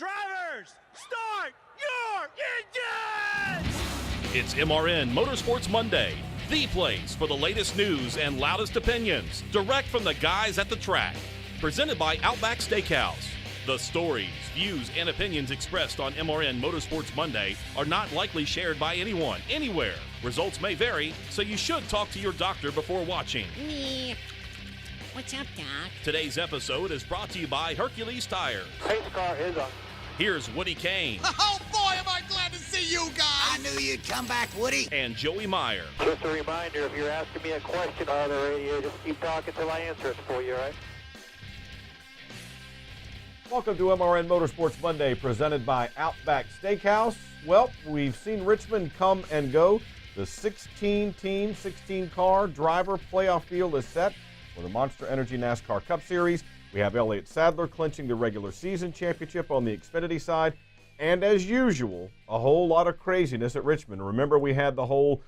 Drivers, start your engines! It's MRN Motorsports Monday, the place for the latest news and loudest opinions, direct from the guys at the track. Presented by Outback Steakhouse. The stories, views, and opinions expressed on MRN Motorsports Monday are not likely shared by anyone, anywhere. Results may vary, so you should talk to your doctor before watching. What's up, Doc? Today's episode is brought to you by Hercules Tires. Pace car is on. Here's Woody Kane. Oh, boy, am I glad to see you guys! I knew you'd come back, Woody. And Joey Meyer. Just a reminder, if you're asking me a question on the radio, just keep talking till I answer it for you, all right? Welcome to MRN Motorsports Monday, presented by Outback Steakhouse. Well, we've seen Richmond come and go. The 16-team, 16-car driver playoff field is set for the Monster Energy NASCAR Cup Series. We have Elliott Sadler clinching the regular season championship on the Xfinity side. And as usual, a whole lot of craziness at Richmond. Remember, we had the whole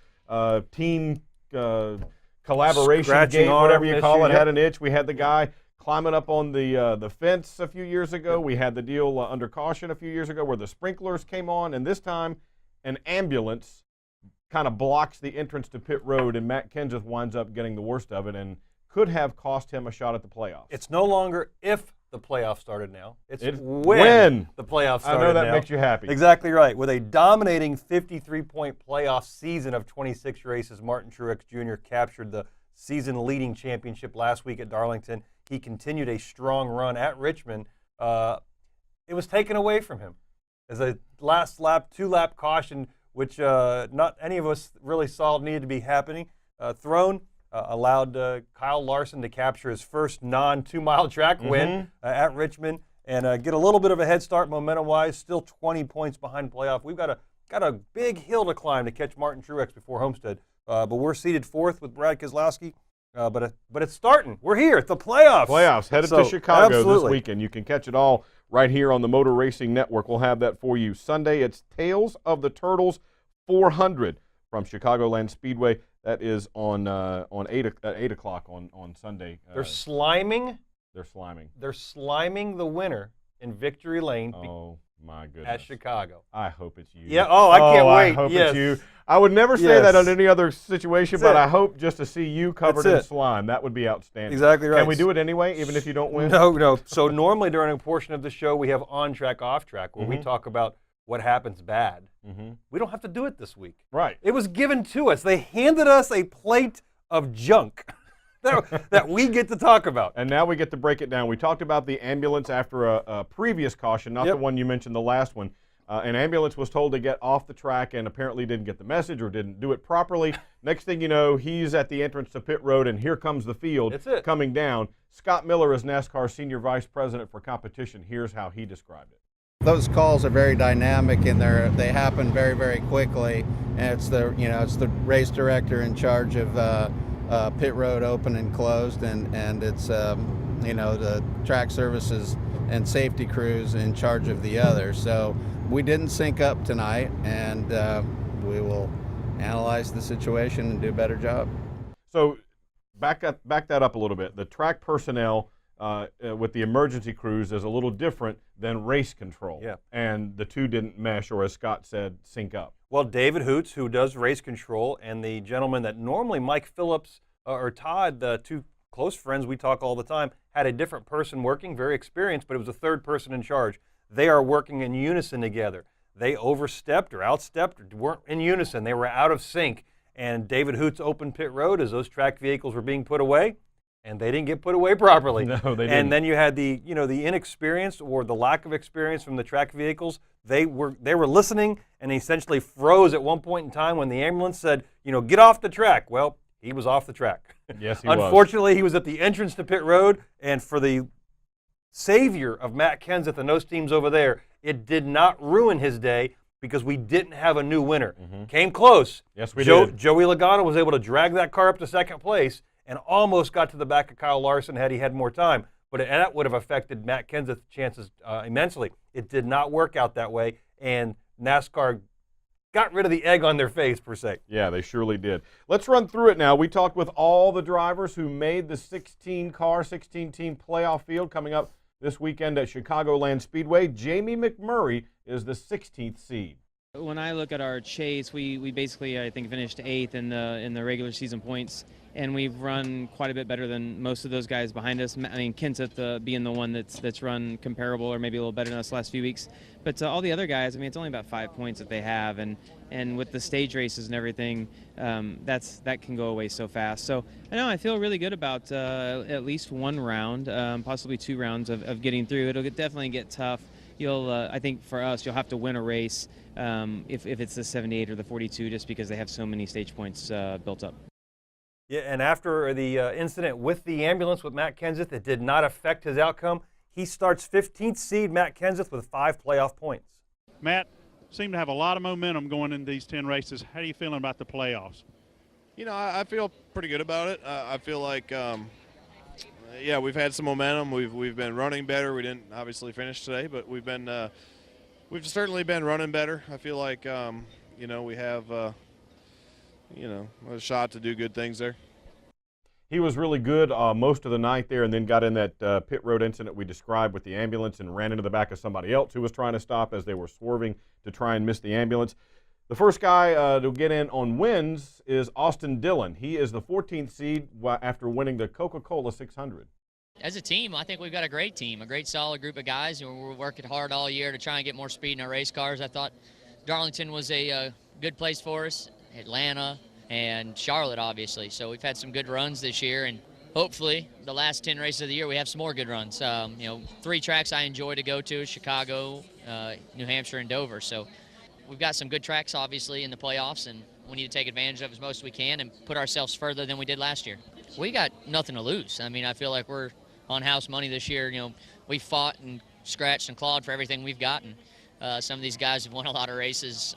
team collaboration game, whatever you call it, had an itch. We had the guy climbing up on the fence a few years ago. We had the deal under caution a few years ago where the sprinklers came on. And this time, an ambulance kind of blocks the entrance to pit road, and Matt Kenseth winds up getting the worst of it and could have cost him a shot at the playoffs. It's no longer if the playoffs started now. It's when the playoffs started now. I know that makes you happy. Exactly right. With a dominating 53-point playoff season of 26 races, Martin Truex Jr. captured the season-leading championship last week at Darlington. He continued a strong run at Richmond. It was taken away from him as a last lap, two-lap caution, which not any of us really saw needed to be happening, thrown. Allowed Kyle Larson to capture his first non-2-mile track win at Richmond and get a little bit of a head start momentum-wise. Still 20 points behind playoff. We've got a big hill to climb to catch Martin Truex before Homestead. But we're seated fourth with Brad Keselowski. But it's starting. We're here at the playoffs. Playoffs headed to Chicago absolutely. This weekend. You can catch it all right here on the Motor Racing Network. We'll have that for you Sunday. It's Tales of the Turtles 400 from Chicagoland Speedway. That is on 8 o'clock on Sunday. They're sliming. They're sliming. They're sliming the winner in Victory Lane. Oh my goodness! At Chicago. I hope it's you. Yeah. Oh, I can't wait. I hope it's you. I would never say that on any other situation, but I hope just to see you covered in slime. That would be outstanding. Exactly right. Can we do it anyway, even if you don't win? No. So normally during a portion of the show we have on track, off track, where we talk about what happens bad. We don't have to do it this week. Right. It was given to us. They handed us a plate of junk that we get to talk about. And now we get to break it down. We talked about the ambulance after a previous caution, not the one you mentioned, the last one. An ambulance was told to get off the track and apparently didn't get the message or didn't do it properly. Next thing you know, he's at the entrance to pit road, and here comes the field coming down. Scott Miller is NASCAR Senior Vice President for Competition. Here's how he described it. Those calls are very dynamic and they happen very, very quickly. And it's the race director in charge of pit road open and closed, and it's the track services and safety crews in charge of the other. So we didn't sync up tonight, and we will analyze the situation and do a better job. So back that up a little bit. The track personnel with the emergency crews is a little different than race control. Yeah. And the two didn't mesh, or as Scott said, sync up. Well, David Hoots, who does race control, and the gentleman that normally Mike Phillips or Todd, the two close friends we talk all the time, had a different person working, very experienced, but it was a third person in charge. They are working in unison together. They overstepped or outstepped or weren't in unison. They were out of sync. And David Hoots opened pit road as those track vehicles were being put away. And they didn't get put away properly. No, they didn't. And then you had the inexperience or the lack of experience from the track vehicles. They were listening and essentially froze at one point in time when the ambulance said, get off the track. Well, he was off the track. Yes, he was. Unfortunately, he was at the entrance to pit road, and for the savior of Matt Kenseth and those teams over there, it did not ruin his day because we didn't have a new winner. Came close. Yes, we did. Joey Logano was able to drag that car up to second place and almost got to the back of Kyle Larson had he had more time. But that would have affected Matt Kenseth's chances immensely. It did not work out that way, and NASCAR got rid of the egg on their face, per se. Yeah, they surely did. Let's run through it now. We talked with all the drivers who made the 16-team playoff field coming up This weekend at Chicagoland Speedway, Jamie McMurray is the 16th seed. When I look at our chase, we basically, I think, finished 8th in the regular season points, and we've run quite a bit better than most of those guys behind us. I mean, Kenseth being the one that's run comparable or maybe a little better than us last few weeks. But all the other guys, I mean, it's only about 5 points that they have, and with the stage races and everything, that can go away so fast. So I feel really good about at least one round, possibly 2 rounds of getting through. It'll definitely get tough. I think for us, you'll have to win a race if it's the 78 or the 42, just because they have so many stage points built up. Yeah, and after the incident with the ambulance with Matt Kenseth, it did not affect his outcome. He starts 15th seed Matt Kenseth with 5 playoff points. Matt seemed to have a lot of momentum going into these 10 races. How are you feeling about the playoffs? I feel pretty good about it. I feel like, we've had some momentum. We've been running better. We didn't obviously finish today, but we've certainly been running better. I feel like, we have, a shot to do good things there. He was really good most of the night there, and then got in that pit road incident we described with the ambulance and ran into the back of somebody else who was trying to stop as they were swerving to try and miss the ambulance. The first guy to get in on wins is Austin Dillon. He is the 14th seed after winning the Coca-Cola 600. As a team, I think we've got a great team, a great solid group of guys, and we're working hard all year to try and get more speed in our race cars. I thought Darlington was a good place for us, Atlanta, and Charlotte, obviously. So we've had some good runs this year, and hopefully the last 10 races of the year we have some more good runs. 3 tracks I enjoy to go to: Chicago, New Hampshire, and Dover. So we've got some good tracks, obviously, in the playoffs, and we need to take advantage of as most as we can and put ourselves further than we did last year. We got nothing to lose. I mean, I feel like we're on house money this year. We fought and scratched and clawed for everything we've gotten. Some of these guys have won a lot of races.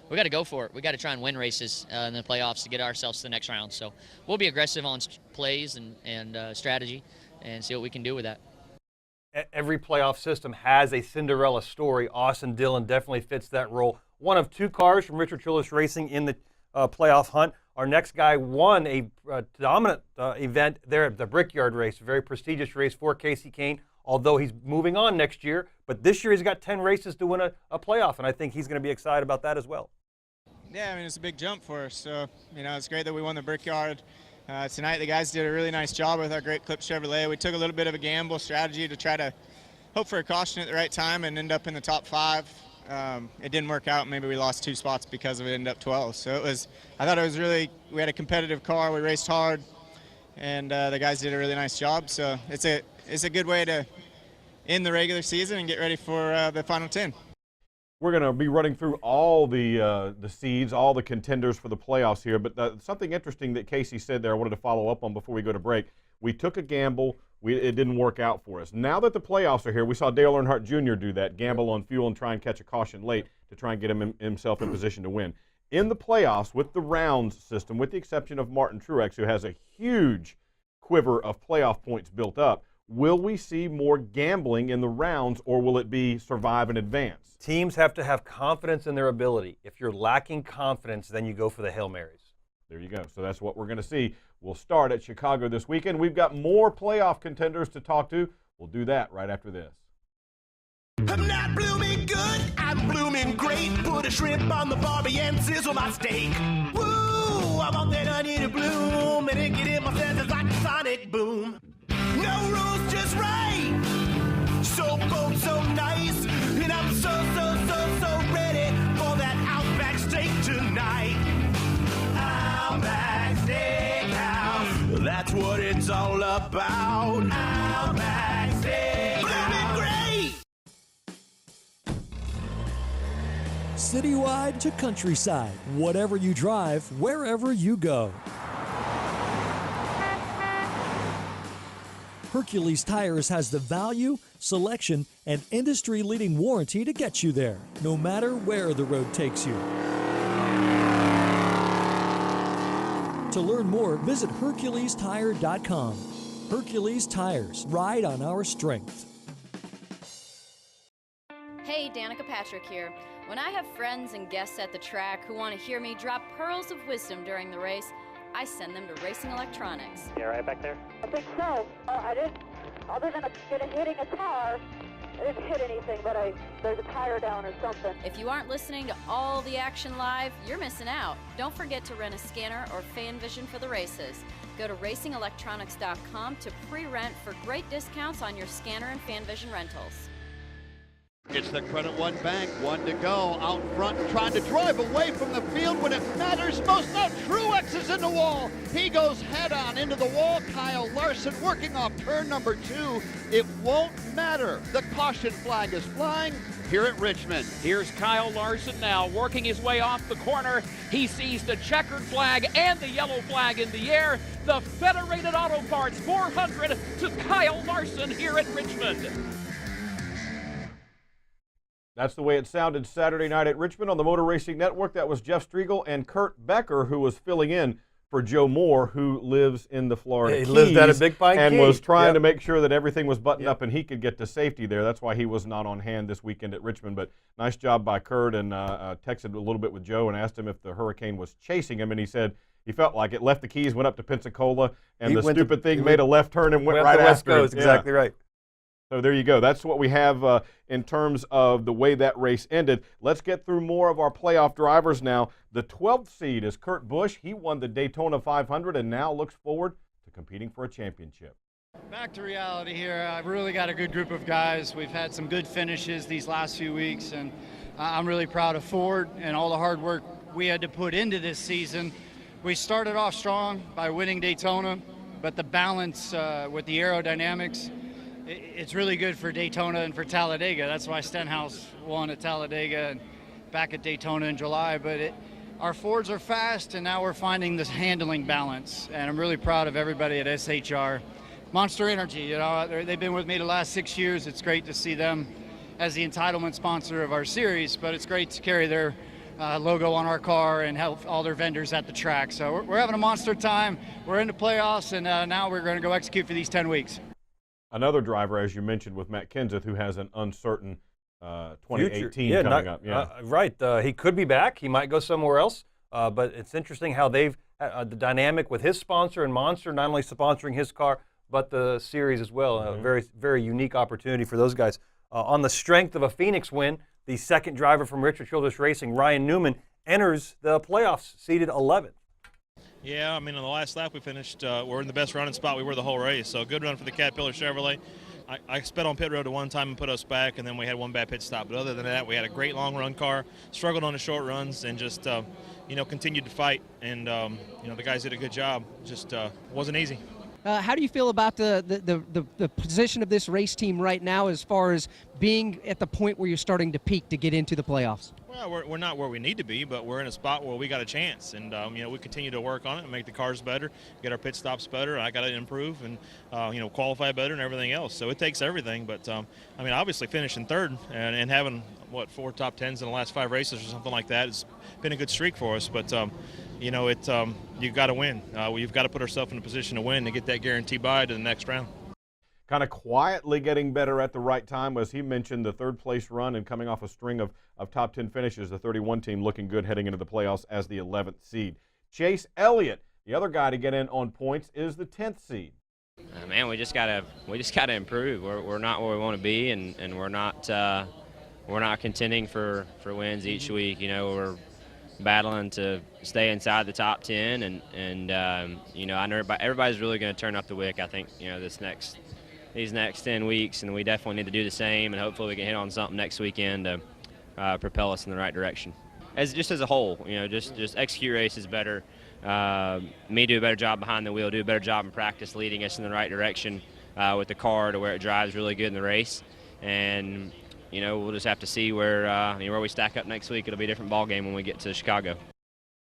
We got to go for it. We got to try and win races in the playoffs to get ourselves to the next round. So we'll be aggressive on plays and strategy and see what we can do with that. Every playoff system has a Cinderella story. Austin Dillon definitely fits that role. One of 2 cars from Richard Childress Racing in the playoff hunt. Our next guy won a dominant event there at the Brickyard race, a very prestigious race for Casey Kane, although he's moving on next year. But this year he's got 10 races to win a playoff, and I think he's going to be excited about that as well. Yeah, I mean, it's a big jump for us. So, it's great that we won the Brickyard. Tonight the guys did a really nice job with our great Clip Chevrolet. We took a little bit of a gamble strategy to try to hope for a caution at the right time and end up in the top 5. It didn't work out. Maybe we lost 2 spots because of it, ended up 12. So I thought it was we had a competitive car. We raced hard, and the guys did a really nice job. So it's a good way to end the regular season and get ready for the final 10. We're going to be running through all the seeds, all the contenders for the playoffs here. But something interesting that Casey said there I wanted to follow up on before we go to break. We took a gamble. It didn't work out for us. Now that the playoffs are here, we saw Dale Earnhardt Jr. do that, gamble on fuel and try and catch a caution late to try and get himself in position to win. In the playoffs, with the rounds system, with the exception of Martin Truex, who has a huge quiver of playoff points built up, will we see more gambling in the rounds, or will it be survive and advance? Teams have to have confidence in their ability. If you're lacking confidence, then you go for the Hail Marys. There you go. So that's what we're going to see. We'll start at Chicago this weekend. We've got more playoff contenders to talk to. We'll do that right after this. I'm not blooming good, I'm blooming great. Put a shrimp on the barbie and sizzle my steak. Woo, I want that onion to bloom and it get in my senses like a sonic boom. No rules, just right. So cold, so nice. And I'm so ready for that Outback steak tonight. Outback Steakhouse, that's what it's all about. Outback Steakhouse, blooming great. Citywide to countryside, whatever you drive, wherever you go. Hercules Tires has the value, selection, and industry-leading warranty to get you there, no matter where the road takes you. To learn more, visit HerculesTire.com. Hercules Tires, ride on our strength. Hey, Danica Patrick here. When I have friends and guests at the track who want to hear me drop pearls of wisdom during the race, I send them to Racing Electronics. Yeah, right back there? I think so. I didn't. other than hitting a car, I didn't hit anything, but there's a tire down or something. If you aren't listening to all the action live, you're missing out. Don't forget to rent a scanner or fan vision for the races. Go to racingelectronics.com to pre-rent for great discounts on your scanner and fan vision rentals. It's the Credit One Bank, 1 to go, out front, trying to drive away from the field when it matters most. Now Truex is in the wall. He goes head on into the wall. Kyle Larson working off turn number 2. It won't matter. The caution flag is flying here at Richmond. Here's Kyle Larson now working his way off the corner. He sees the checkered flag and the yellow flag in the air. The Federated Auto Parts 400 to Kyle Larson here at Richmond. That's the way it sounded Saturday night at Richmond on the Motor Racing Network. That was Jeff Striegel and Kurt Becker, who was filling in for Joe Moore, who lives in the Florida Keys. He lives out of Big Pine and Key. was trying to make sure that everything was buttoned up and he could get to safety there. That's why he was not on hand this weekend at Richmond. But nice job by Kurt, and texted a little bit with Joe and asked him if the hurricane was chasing him, and he said he felt like it. Left the Keys, went up to Pensacola, and the stupid thing made a left turn and went right West after Coast. it. Exactly right. So there you go. That's what we have in terms of the way that race ended. Let's get through more of our playoff drivers now. The 12th seed is Kurt Busch. He won the Daytona 500 and now looks forward to competing for a championship. Back to reality here. I've really got a good group of guys. We've had some good finishes these last few weeks, and I'm really proud of Ford and all the hard work we had to put into this season. We started off strong by winning Daytona, but the balance with the aerodynamics, it's really good for Daytona and for Talladega. That's why Stenhouse won at Talladega and back at Daytona in July. But our Fords are fast, and now we're finding this handling balance. And I'm really proud of everybody at SHR. Monster Energy, you know, they've been with me the last 6 years. It's great to see them as the entitlement sponsor of our series, but it's great to carry their logo on our car and help all their vendors at the track. So we're having a monster time. We're in the playoffs, and now we're going to go execute for these 10 weeks. Another driver, as you mentioned, with Matt Kenseth, who has an uncertain 2018 coming up. Yeah, right. He could be back. He might go somewhere else. But it's interesting how they've the dynamic with his sponsor and Monster, not only sponsoring his car, but the series as well. A very, very unique opportunity for those guys. On the strength of a Phoenix win, the second driver from Richard Childress Racing, Ryan Newman, enters the playoffs, seeded 11th. Yeah, I mean, on the last lap we finished, we're in the best running spot we were the whole race. So good run for the Caterpillar Chevrolet. I sped on pit road at one time and put us back, and then we had one bad pit stop. But other than that, we had a great long run car, struggled on the short runs, and just, continued to fight. And, the guys did a good job. Just wasn't easy. How do you feel about the position of this race team right now as far as being at the point where you're starting to peak to get into the playoffs? Well, we're not where we need to be, but we're in a spot where we got a chance. And, we continue to work on it and make the cars better, get our pit stops better. I got to improve and, qualify better and everything else. So it takes everything. But, obviously finishing third and having, 4 top 10s in the last 5 races or something like that has been a good streak for us. But, you've got to win. We've got to put ourselves in a position to win to get that guarantee bye to the next round. Kind of quietly getting better at the right time, as he mentioned, the third place run and coming off a string of top 10 finishes. The 31 team looking good heading into the playoffs as the 11th seed. Chase Elliott, the other guy to get in on points, is the 10th seed. Man, we just gotta improve. We're not where we want to be, and we're not contending for wins each week. We're battling to stay inside the top 10, and I know everybody's really going to turn up the wick. I think these next 10 weeks, and we definitely need to do the same, and hopefully we can hit on something next weekend to propel us in the right direction. As a whole, just execute races better. Me do a better job behind the wheel, do a better job in practice leading us in the right direction with the car to where it drives really good in the race. And we'll just have to see where we stack up next week. It'll be a different ball game when we get to Chicago.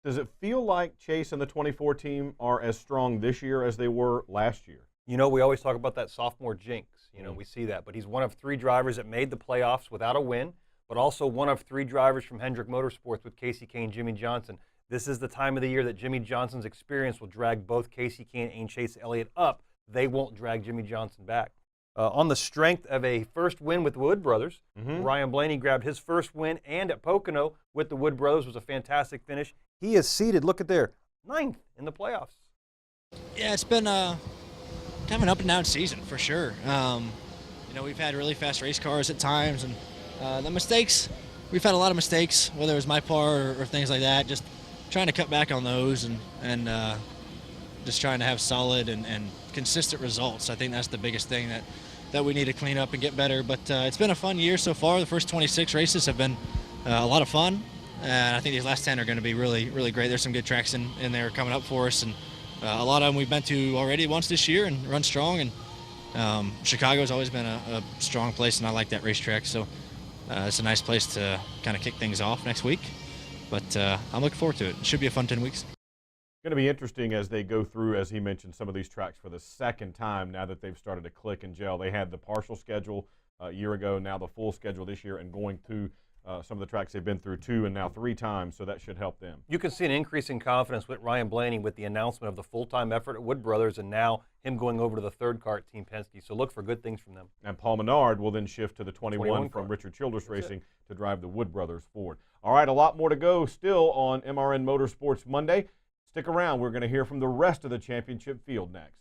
Does it feel like Chase and the 24 team are as strong this year as they were last year? We always talk about that sophomore jinx. We see that. But he's one of 3 drivers that made the playoffs without a win, but also one of 3 drivers from Hendrick Motorsports with Casey Kane, Jimmy Johnson. This is the time of the year that Jimmy Johnson's experience will drag both Casey Kane and Chase Elliott up. They won't drag Jimmy Johnson back. On the strength of a first win with the Wood Brothers, Ryan Blaney grabbed his first win, and at Pocono with the Wood Brothers was a fantastic finish. He is seated, look at there, 9th in the playoffs. Yeah, it's been kind of an up and down season for sure. You know, we've had really fast race cars at times, and the mistakes, we've had a lot of mistakes, whether it was my part or things like that. Just trying to cut back on those and just trying to have solid and consistent results. I think that's the biggest thing that we need to clean up and get better. But it's been a fun year so far. The first 26 races have been a lot of fun, and I think these last 10 are going to be really, really great. There's some good tracks in there coming up for us, and a lot of them we've been to already once this year and run strong. And Chicago's always been a strong place, and I like that racetrack. So it's a nice place to kind of kick things off next week. But I'm looking forward to it. It should be a fun 10 weeks. Going to be interesting as they go through, as he mentioned, some of these tracks for the second time now that they've started to click and gel. They had the partial schedule a year ago, now the full schedule this year, and going through some of the tracks they've been through 2 and now 3 times, so that should help them. You can see an increase in confidence with Ryan Blaney with the announcement of the full-time effort at Wood Brothers and now him going over to the third car at Team Penske. So look for good things from them. And Paul Menard will then shift to the 21 from Richard Childress Racing to drive the Wood Brothers Ford. All right, a lot more to go still on MRN Motorsports Monday. Stick around. We're going to hear from the rest of the championship field next.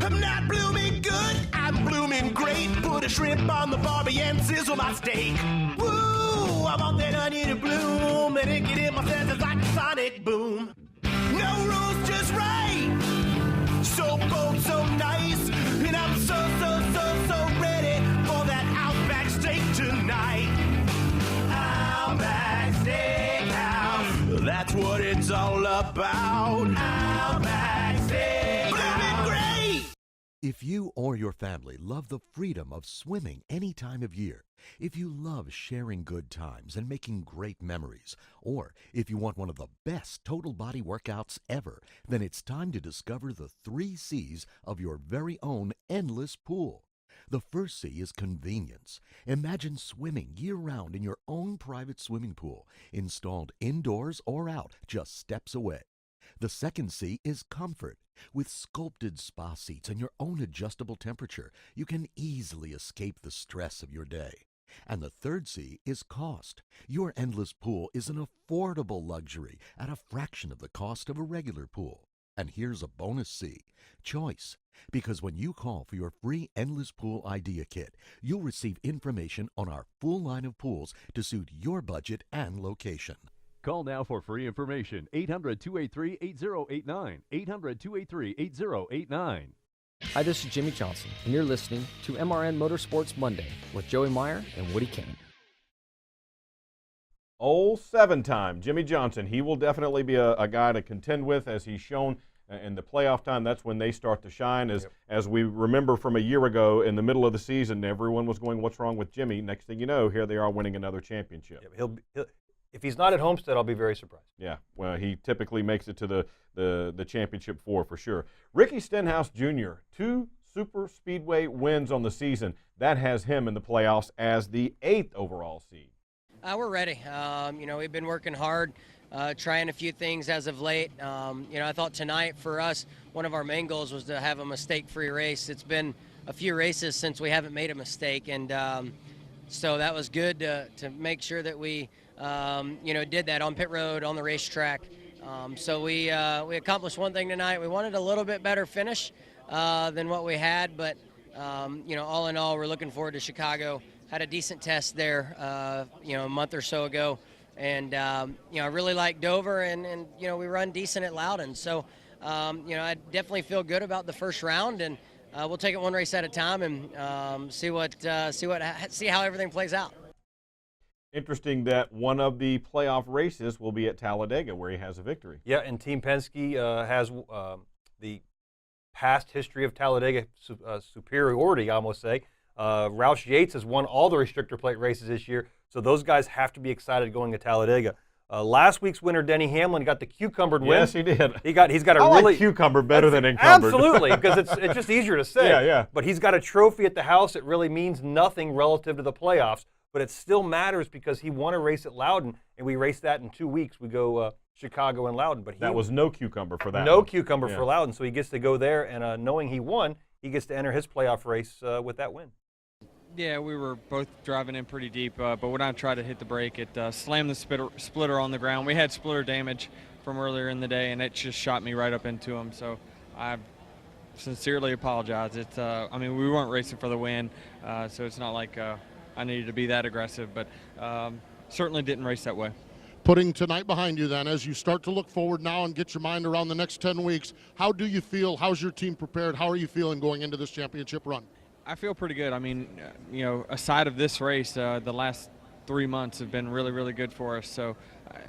I'm not blooming good, I'm blooming great. Put a shrimp on the barbie and sizzle my steak. Woo, I want that onion to bloom, and it get in my senses like a sonic boom. No rules, just right. So cold, so nice, and I'm so ready for that Outback steak tonight. Outback Steakhouse, that's what it's all about. Outback Steakhouse. Blooming great. If you or your family love the freedom of swimming any time of year, if you love sharing good times and making great memories, or if you want one of the best total body workouts ever, then it's time to discover the 3 C's of your very own endless pool. The first C is convenience. Imagine swimming year-round in your own private swimming pool, installed indoors or out, just steps away. The second C is comfort. With sculpted spa seats and your own adjustable temperature, you can easily escape the stress of your day. And the third C is cost. Your endless pool is an affordable luxury at a fraction of the cost of a regular pool. And here's a bonus C, choice. Because when you call for your free Endless Pool Idea Kit, you'll receive information on our full line of pools to suit your budget and location. Call now for free information. 800-283-8089. 800-283-8089. Hi, this is Jimmy Johnson, and you're listening to MRN Motorsports Monday with Joey Meyer and Woody Kane. Old 7-time Jimmy Johnson. He will definitely be a guy to contend with, as he's shown in the playoff time. That's when they start to shine. As we remember from a year ago, in the middle of the season, everyone was going, what's wrong with Jimmy? Next thing you know, here they are winning another championship. He'll if he's not at Homestead, I'll be very surprised. Yeah, well, he typically makes it to the championship for sure. Ricky Stenhouse Jr., 2 super speedway wins on the season. That has him in the playoffs as the 8th overall seed. We're ready. You know, we've been working hard, trying a few things as of late. You know, I thought tonight for us, one of our main goals was to have a mistake-free race. It's been a few races since we haven't made a mistake, and so that was good to make sure that we, you know, did that on pit road, on the racetrack. So we accomplished one thing tonight. We wanted a little bit better finish than what we had, but you know, all in all, we're looking forward to Chicago. Had a decent test there, you know, a month or so ago, and you know, I really like Dover, and you know, we run decent at Loudon. So you know, I definitely feel good about the first round, and we'll take it one race at a time and see how everything plays out. Interesting that one of the playoff races will be at Talladega, where he has a victory. Yeah, and Team Penske has the past history of Talladega superiority, I almost say. Roush Yates has won all the restrictor plate races this year, so those guys have to be excited going to Talladega. Last week's winner, Denny Hamlin, got the cucumbered win. Yes, he did. He's got a I really like cucumber better than encumbered. Absolutely, because it's just easier to say. Yeah. But he's got a trophy at the house. It really means nothing relative to the playoffs, but it still matters because he won a race at Loudon, and we race that in 2 weeks. We go Chicago and Loudon. But that was no cucumber for that. No one. cucumber for Loudon, so he gets to go there, and knowing he won, he gets to enter his playoff race with that win. Yeah, we were both driving in pretty deep, but when I tried to hit the brake, it slammed the splitter on the ground. We had splitter damage from earlier in the day, and it just shot me right up into him. So I sincerely apologize. It's, I mean, we weren't racing for the win, so it's not like I needed to be that aggressive, but certainly didn't race that way. Putting tonight behind you then, as you start to look forward now and get your mind around the next 10 weeks, how do you feel? How's your team prepared? How are you feeling going into this championship run? I feel pretty good. I mean, you know, aside of this race, the last 3 months have been really, really good for us. So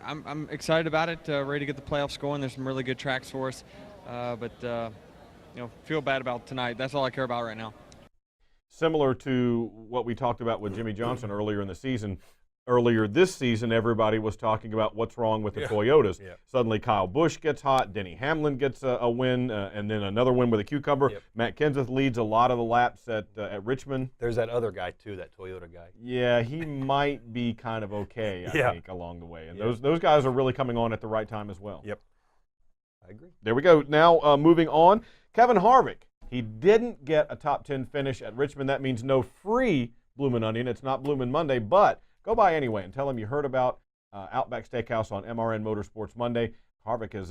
I'm excited about it, ready to get the playoffs going. There's some really good tracks for us, but you know, feel bad about tonight. That's all I care about right now. Similar to what we talked about with Jimmy Johnson earlier in the season. Earlier this season, everybody was talking about what's wrong with the Toyotas. Yeah. Suddenly, Kyle Busch gets hot. Denny Hamlin gets a win, and then another win with a cucumber. Yep. Matt Kenseth leads a lot of the laps at Richmond. There's that other guy, too, that Toyota guy. Yeah, he might be kind of okay, I think, along the way. And Yeah. those guys are really coming on at the right time as well. Yep. I agree. There we go. Now, moving on, Kevin Harvick. He didn't get a top 10 finish at Richmond. That means no free Bloomin' Onion. It's not Bloomin' Monday, but go by anyway and tell him you heard about Outback Steakhouse on MRN Motorsports Monday. Harvick has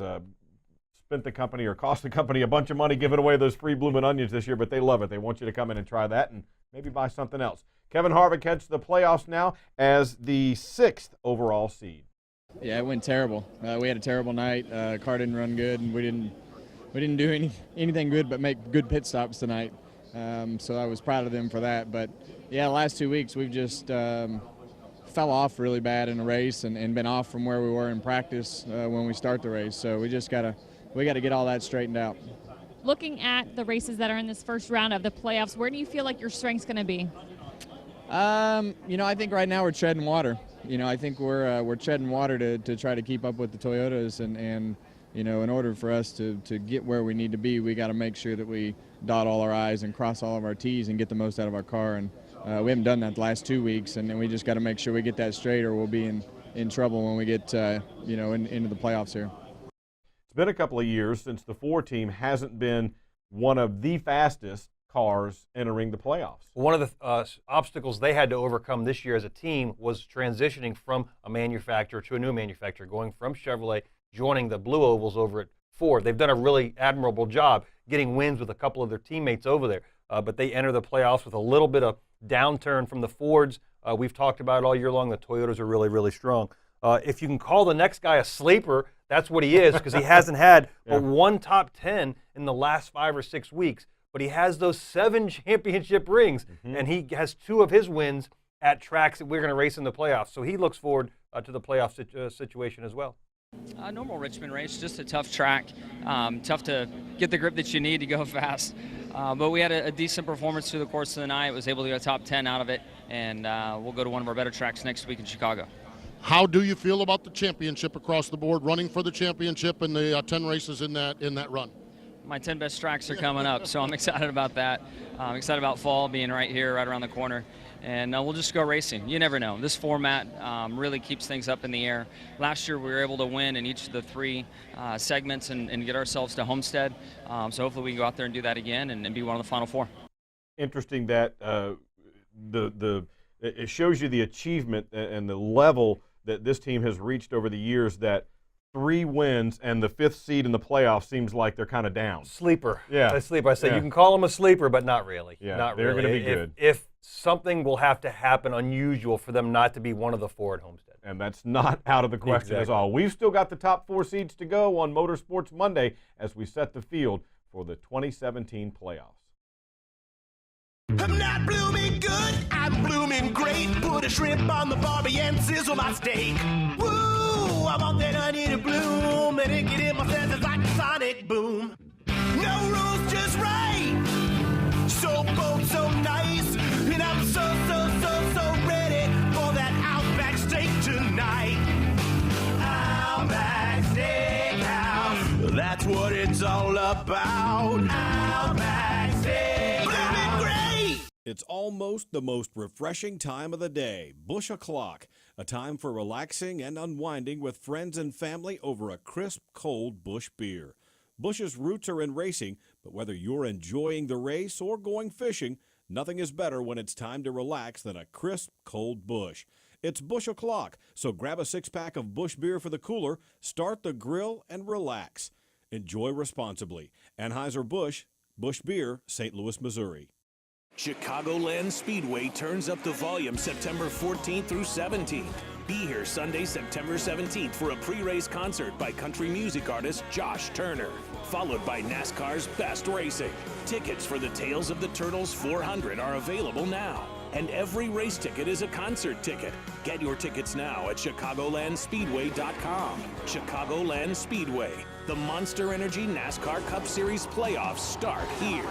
spent the company or cost the company a bunch of money giving away those free Bloomin' Onions this year, but they love it. They want you to come in and try that and maybe buy something else. Kevin Harvick heads to the playoffs now as the 6th overall seed. Yeah, it went terrible. We had a terrible night. Car didn't run good, and we didn't do anything good but make good pit stops tonight. So I was proud of them for that. But yeah, the last 2 weeks we've just fell off really bad in a race and been off from where we were in practice when we start the race. So we got to get all that straightened out. Looking at the races that are in this first round of the playoffs, where do you feel like your strength's going to be? You know, I think right now we're treading water. You know, I think we're treading water to try to keep up with the Toyotas, and you know, in order for us to get where we need to be, we got to make sure that we dot all our I's and cross all of our T's and get the most out of our car. And we haven't done that the last 2 weeks, and we just got to make sure we get that straight, or we'll be in trouble when we get you know, into the playoffs here. It's been a couple of years since the Ford team hasn't been one of the fastest cars entering the playoffs. One of the obstacles they had to overcome this year as a team was transitioning from a manufacturer to a new manufacturer, going from Chevrolet, joining the Blue Ovals over at Ford. They've done a really admirable job getting wins with a couple of their teammates over there, but they enter the playoffs with a little bit of downturn from the Fords. We've talked about it all year long. The Toyotas are really, really strong. If you can call the next guy a sleeper, that's what he is, because he hasn't had but one top 10 in the last 5 or 6 weeks. But he has those 7 championship rings, and he has 2 of his wins at tracks that we're going to race in the playoffs. So he looks forward to the playoff situation as well. Normal Richmond race, just a tough track, tough to get the grip that you need to go fast. But we had a decent performance through the course of the night. Was able to get a top 10 out of it, and we'll go to one of our better tracks next week in Chicago. How do you feel about the championship across the board, running for the championship and the 10 races in that run? My 10 best tracks are coming up, so I'm excited about that. I'm excited about fall being right here, right around the corner. And we'll just go racing. You never know. This format really keeps things up in the air. Last year we were able to win in each of the 3 segments and get ourselves to Homestead. So hopefully we can go out there and do that again and be one of the final 4. Interesting that it shows you the achievement and the level that this team has reached over the years, that 3 wins and the 5th seed in the playoffs seems like they're kind of down. Sleeper. Yeah. A sleeper. I say you can call them a sleeper, but not really. Yeah, not they're really. going to be good. If something will have to happen unusual for them not to be one of the 4 at Homestead. And that's not out of the question at all. We've still got the top 4 seeds to go on Motorsports Monday as we set the field for the 2017 playoffs. I'm not blooming good, I'm blooming great. Put a shrimp on the barbie and sizzle my steak. Woo, I want that onion to bloom, and it get in my senses like a sonic boom. No rules, just right. So bold, so nice, and I'm so ready for that Outback steak tonight. Outback Steakhouse, that's what it's all about. Outback Steakhouse. It's almost the most refreshing time of the day, Bush O'Clock, a time for relaxing and unwinding with friends and family over a crisp, cold Bush beer. Bush's roots are in racing, but whether you're enjoying the race or going fishing, nothing is better when it's time to relax than a crisp, cold Bush. It's Bush O'Clock, so grab a 6-pack of Bush beer for the cooler, start the grill, and relax. Enjoy responsibly. Anheuser-Busch, Busch Beer, St. Louis, Missouri. Chicagoland Speedway turns up the volume September 14th through 17th. Be here Sunday, September 17th for a pre-race concert by country music artist Josh Turner, followed by NASCAR's Best Racing. Tickets for the Tales of the Turtles 400 are available now, and every race ticket is a concert ticket. Get your tickets now at ChicagolandSpeedway.com. Chicagoland Speedway. The Monster Energy NASCAR Cup Series playoffs start here.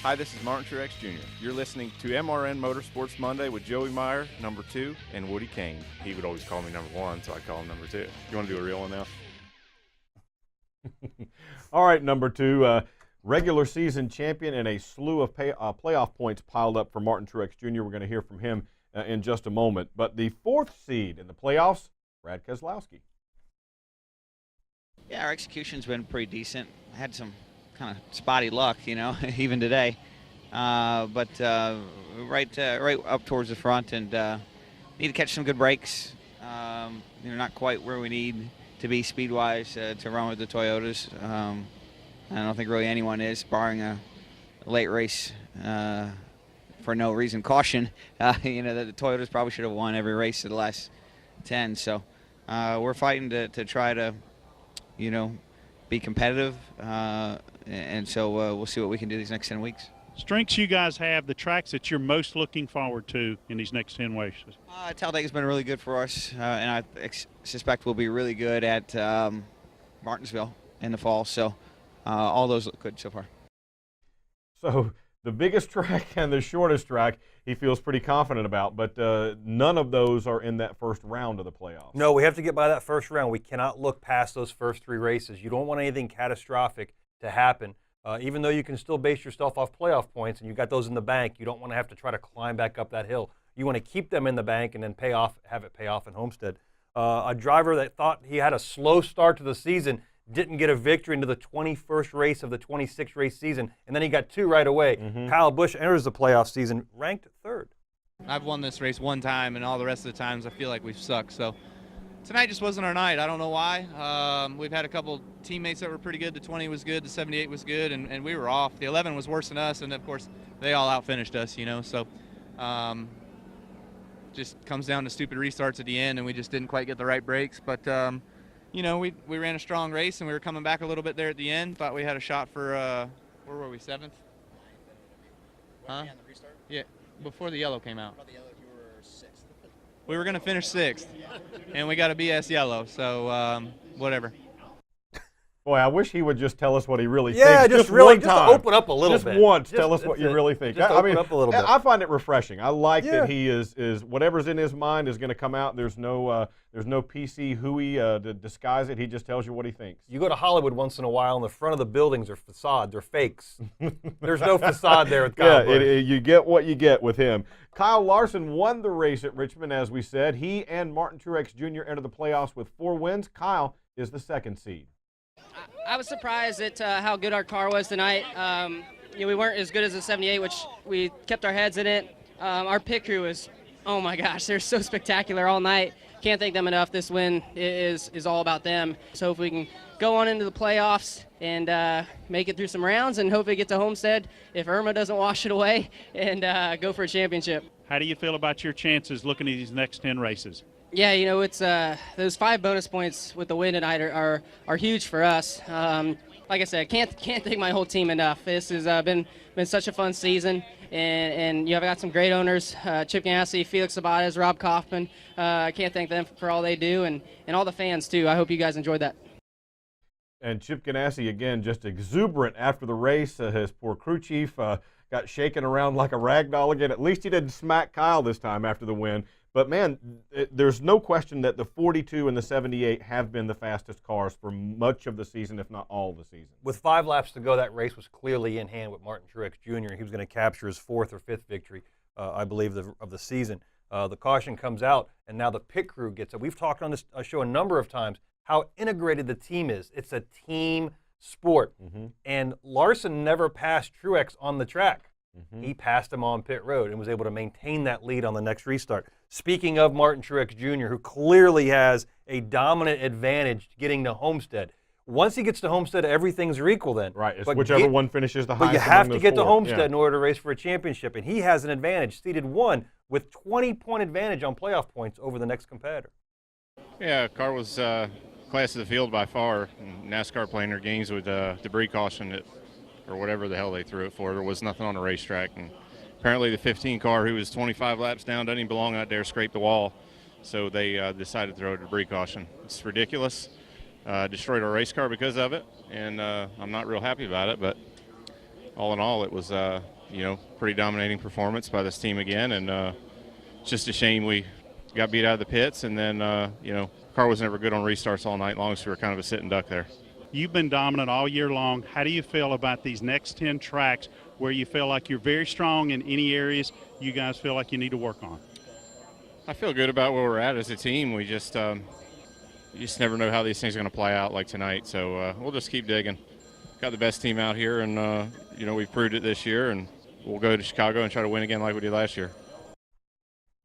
Hi, this is Martin Truex Jr. You're listening to MRN Motorsports Monday with Joey Meyer, number 2, and Woody Kane. He would always call me number 1, so I call him number 2. You want to do a real one now? All right, number 2, regular season champion and a slew of playoff points piled up for Martin Truex Jr. We're going to hear from him in just a moment. But the 4th seed in the playoffs, Brad Keselowski. Yeah, our execution's been pretty decent. Had some kind of spotty luck, even today. But right up towards the front, and need to catch some good breaks. Not quite where we need to be speed-wise to run with the Toyotas. I don't think really anyone is, barring a late race for no reason. Caution, the Toyotas probably should have won every race of the last 10. So we're fighting to try to, be competitive. And so we'll see what we can do these next 10 weeks. Strengths you guys have, the tracks that you're most looking forward to in these next 10 races? Talladega's been really good for us, and I suspect we'll be really good at Martinsville in the fall. So all those look good so far. So the biggest track and the shortest track he feels pretty confident about, but none of those are in that first round of the playoffs. No, we have to get by that first round. We cannot look past those first 3 races. You don't want anything catastrophic to happen. Even though you can still base yourself off playoff points and you got those in the bank, you don't want to have to try to climb back up that hill. You want to keep them in the bank and then have it pay off in Homestead. A driver that thought he had a slow start to the season didn't get a victory into the 21st race of the 26th race season, and then he got 2 right away. Kyle Busch enters the playoff season ranked 3rd. I've won this race 1 time, and all the rest of the times I feel like we've sucked. So tonight just wasn't our night. I don't know why. We've had a couple teammates that were pretty good. The 20 was good, the 78 was good, and we were off. The 11 was worse than us, and of course they all outfinished us, So just comes down to stupid restarts at the end, and we just didn't quite get the right breaks. But we ran a strong race, and we were coming back a little bit there at the end. Thought we had a shot for where were we, 7th? Huh? Yeah, before the yellow came out. We were going to finish 6th, and we got a BS yellow, so whatever. Boy, I wish he would just tell us what he really thinks. Yeah, just one just time. Open up a little bit. Just once, tell us what you really think. Just open up a little bit. I find it refreshing. I like that he is whatever's in his mind is going to come out. There's no PC hooey to disguise it. He just tells you what he thinks. You go to Hollywood once in a while, and the front of the buildings are facade. They're fakes. There's no facade there with Kyle Busch. You get what you get with him. Kyle Larson won the race at Richmond, as we said. He and Martin Truex Jr. enter the playoffs with 4 wins. Kyle is the 2nd seed. I was surprised at how good our car was tonight. We weren't as good as the 78, which we kept our heads in it. Our pit crew is, oh my gosh, they're so spectacular all night. Can't thank them enough. This win is all about them. So if we can go on into the playoffs and make it through some rounds and hopefully get to Homestead if Irma doesn't wash it away and go for a championship. How do you feel about your chances looking at these next 10 races? Yeah, it's those 5 bonus points with the win tonight are huge for us. Like I said, can't thank my whole team enough. This has been such a fun season, and I've got some great owners: Chip Ganassi, Felix Sabates, Rob Kaufman. I can't thank them for all they do, and all the fans too. I hope you guys enjoyed that. And Chip Ganassi, again, just exuberant after the race. His poor crew chief got shaken around like a rag doll again. At least he didn't smack Kyle this time after the win. But, man, there's no question that the 42 and the 78 have been the fastest cars for much of the season, if not all of the season. With 5 laps to go, that race was clearly in hand with Martin Truex Jr. He was going to capture his 4th or 5th victory, I believe, of the season. The caution comes out, and now the pit crew gets it. We've talked on this show a number of times how integrated the team is. It's a team sport. And Larson never passed Truex on the track. He passed him on pit road and was able to maintain that lead on the next restart. Speaking of Martin Truex Jr., who clearly has a dominant advantage getting to Homestead, Once he gets to Homestead, everything's equal then. Right, it's whichever one finishes the highest. But you have among to get those to four. Homestead in order to race for a championship, and he has an advantage, seeded 1 with 20-point advantage on playoff points over the next competitor. Yeah, car was class of the field by far. NASCAR playing their games with debris caution or whatever the hell they threw it for. There was nothing on the racetrack, and apparently the 15 car, who was 25 laps down, doesn't even belong out there, scraped the wall. So they decided to throw a debris caution. It's ridiculous. Destroyed our race car because of it, and I'm not real happy about it. But all in all, it was pretty dominating performance by this team again, and it's just a shame we got beat out of the pits, and then car was never good on restarts all night long, so we were kind of a sitting duck there. You've been dominant all year long. How do you feel about these next 10 tracks where you feel like you're very strong in any areas you guys feel like you need to work on? I feel good about where we're at as a team. We just you just never know how these things are going to play out like tonight, so we'll just keep digging. Got the best team out here, and we've proved it this year, and we'll go to Chicago and try to win again like we did last year.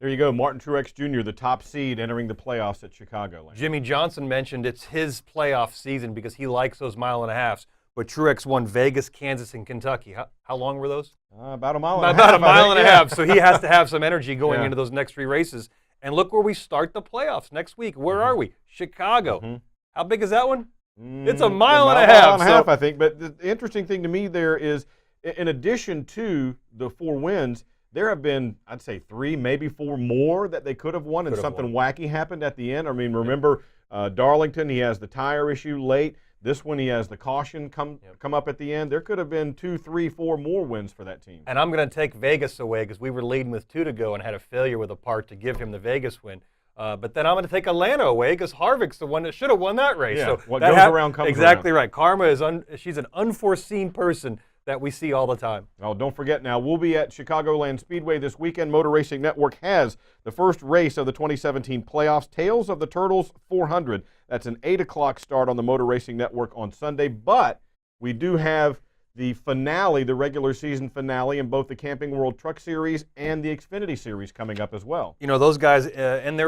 There you go, Martin Truex Jr., the top seed entering the playoffs at Chicagoland. Jimmy Johnson mentioned it's his playoff season because he likes those mile-and-a-halves. But Truex won Vegas, Kansas, and Kentucky. How long were those? About a mile and a half. About a mile and a half. So he has to have some energy going into those next 3 races. And look where we start the playoffs next week. Where are we? Chicago. How big is that one? It's a mile and a half. Mile and a half, I think. But the interesting thing to me there is, in addition to the 4 wins, there have been, I'd say, 3, maybe 4 more that they could have won, and something wacky happened at the end. I mean, remember Darlington, he has the tire issue late. This one, he has the caution come up at the end. There could have been 2, 3, 4 more wins for that team. And I'm going to take Vegas away because we were leading with 2 to go and had a failure with a part to give him the Vegas win. But then I'm going to take Atlanta away because Harvick's the one that should have won that race. Yeah, so what goes around comes exactly around. Right. Karma is she's an unforeseen person that we see all the time. Oh, don't forget now, we'll be at Chicagoland Speedway this weekend. Motor Racing Network has the first race of the 2017 playoffs, Tales of the Turtles 400. That's an 8 o'clock start on the Motor Racing Network on Sunday, but we do have the finale, the regular season finale, in both the Camping World Truck Series and the Xfinity Series coming up as well. You know, those guys end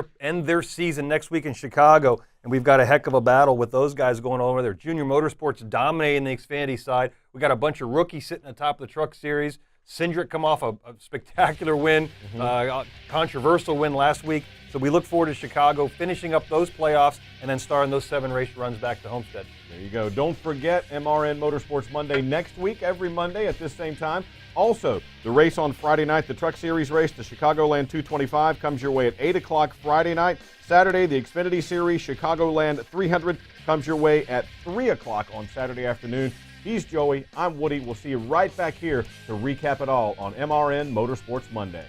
their season next week in Chicago, and we've got a heck of a battle with those guys going over there. Junior Motorsports dominating the Xfinity side. We got a bunch of rookies sitting at the top of the Truck Series. Cindric come off a spectacular win, controversial win last week. So we look forward to Chicago finishing up those playoffs and then starting those 7 race runs back to Homestead. There you go. Don't forget MRN Motorsports Monday next week, every Monday at this same time. Also, the race on Friday night, the Truck Series race, the Chicagoland 225, comes your way at 8 o'clock Friday night. Saturday, the Xfinity Series, Chicagoland 300, comes your way at 3 o'clock on Saturday afternoon. He's Joey. I'm Woody. We'll see you right back here to recap it all on MRN Motorsports Monday.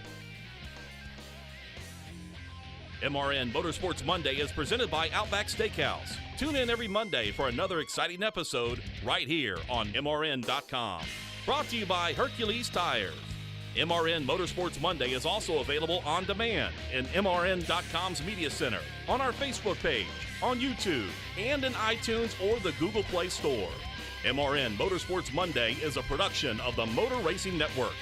MRN Motorsports Monday is presented by Outback Steakhouse. Tune in every Monday for another exciting episode right here on MRN.com. Brought to you by Hercules Tires. MRN Motorsports Monday is also available on demand in MRN.com's Media Center, on our Facebook page, on YouTube, and in iTunes or the Google Play Store. MRN Motorsports Monday is a production of the Motor Racing Network.